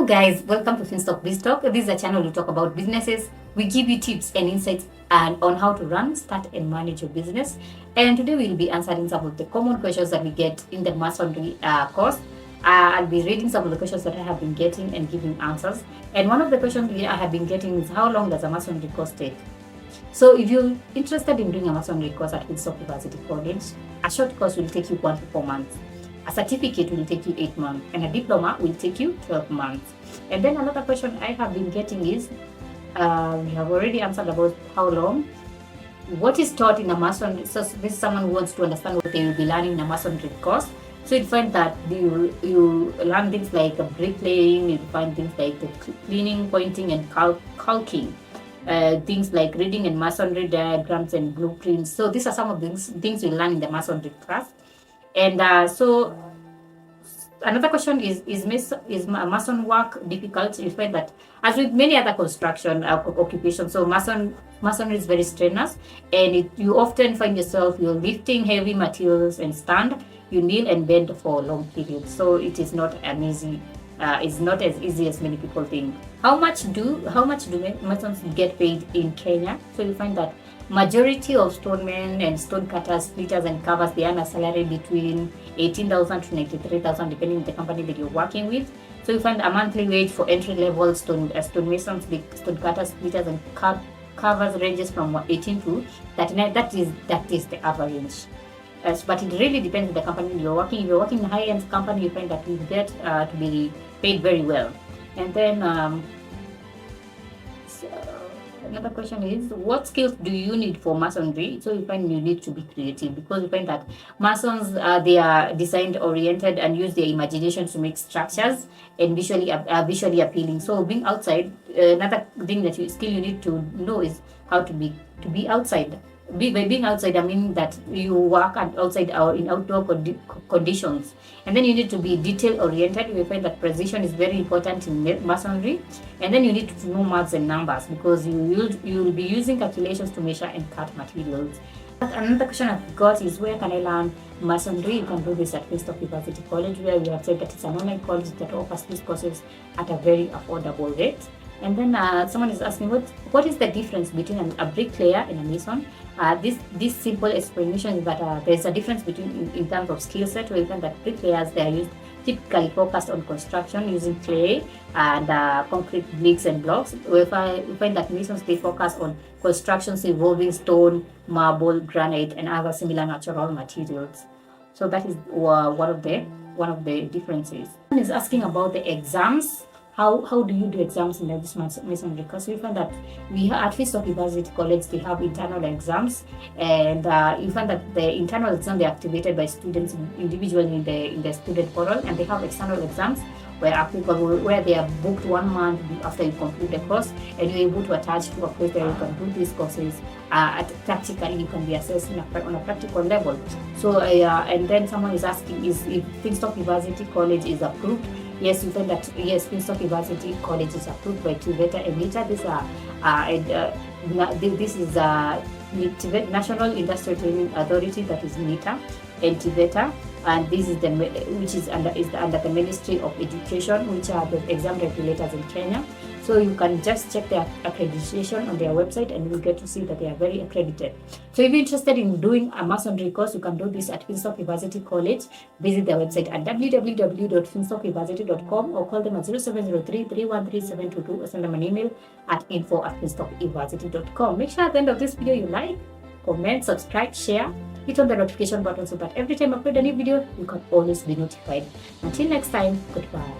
guys, welcome to Finstock BIZZTAWK. This is a channel we talk about businesses. We give you tips and insights on how to run, start and manage your business. And today we'll be answering some of the common questions that we get in the Masonry course. I'll be reading some of the questions that I have been getting and giving answers. And one of the questions I have been getting is, how long does a Masonry course take? So if you're interested in doing a Masonry course at Finstock Evarsity College, a short course will take you 1 to 4 months. A certificate will take you 8 months, and a diploma will take you 12 months. And then another question I have been getting is, we have already answered about how long. What is taught in a Masonry? So this is someone who wants to understand what they will be learning in a Masonry course. So you find that you learn things like bricklaying, you find things like the cleaning, pointing, and calking. Things like reading and masonry diagrams and blueprints. So these are some of the things we learn in the Masonry class. And so another question is Mason work difficult? You find that, as with many other construction occupations, so masonry is very strenuous, and you often find yourself, you're lifting heavy materials and stand, you kneel and bend for long periods. So it is not an easy, it's not as easy as many people think. How much do masons get paid in Kenya? So you find that majority of stonemen and stone cutters, splitters, and carvers, they earn a salary between 18,000 to 93,000, depending on the company that you're working with. So you find a monthly wage for entry-level stonemasons, stone cutters, splitters, and carvers ranges from 18 to 39. That is the average. But it really depends on the company you're working. If you're working in a high-end company, you find that you get to be paid very well. And then another question is, what skills do you need for masonry? So you find you need to be creative, because you find that masons, they are design oriented and use their imagination to make structures and visually appealing. So being outside, another thing skill you need to know is how to be outside. By being outside, I mean that you work outside or in outdoor conditions, and then you need to be detail oriented. We find that precision is very important in masonry, and then you need to know maths and numbers, because you will be using calculations to measure and cut materials. Another question I've got is, where can I learn masonry? You can do this at Finstock Evarsity College, where we have said that it's an online college that offers these courses at a very affordable rate. And then someone is asking, what is the difference between a bricklayer and a mason? This simple explanation is that there's a difference between in terms of skill set. We find that bricklayers, they are typically focused on construction using clay and concrete bricks and blocks. We find that masons, they focus on constructions involving stone, marble, granite, and other similar natural materials. So that is one of the differences. Someone is asking about the exams. How do you do exams in this masonry course? We find that we at Finstock Evarsity College, they have internal exams, and you find that the internal exam, they're activated by students individually in the student portal, and they have external exams where applicable, where they are booked 1 month after you complete the course, and you're able to attach to a place where you can do these courses practically. You can be assessed on a practical level. So and then someone is asking, is if Finstock Evarsity College is approved? Yes, you find that yes, Finstock Evarsity College is approved by TVETA and NITA. This is National Industrial Training Authority, that is NITA, and TVETA, and this is which is under the Ministry of Education, which are the exam regulators in Kenya. So you can just check their accreditation on their website, and you'll get to see that they are very accredited. So if you're interested in doing a masonry course, you can do this at Finstock Evarsity College. Visit their website at www.finstockevarsity.com, or call them at 0703-313-722, or send them an email at info@finstockevarsity.com. Make sure at the end of this video you like, comment, subscribe, share, hit on the notification button so that every time I upload a new video, you can always be notified. Until next time, goodbye.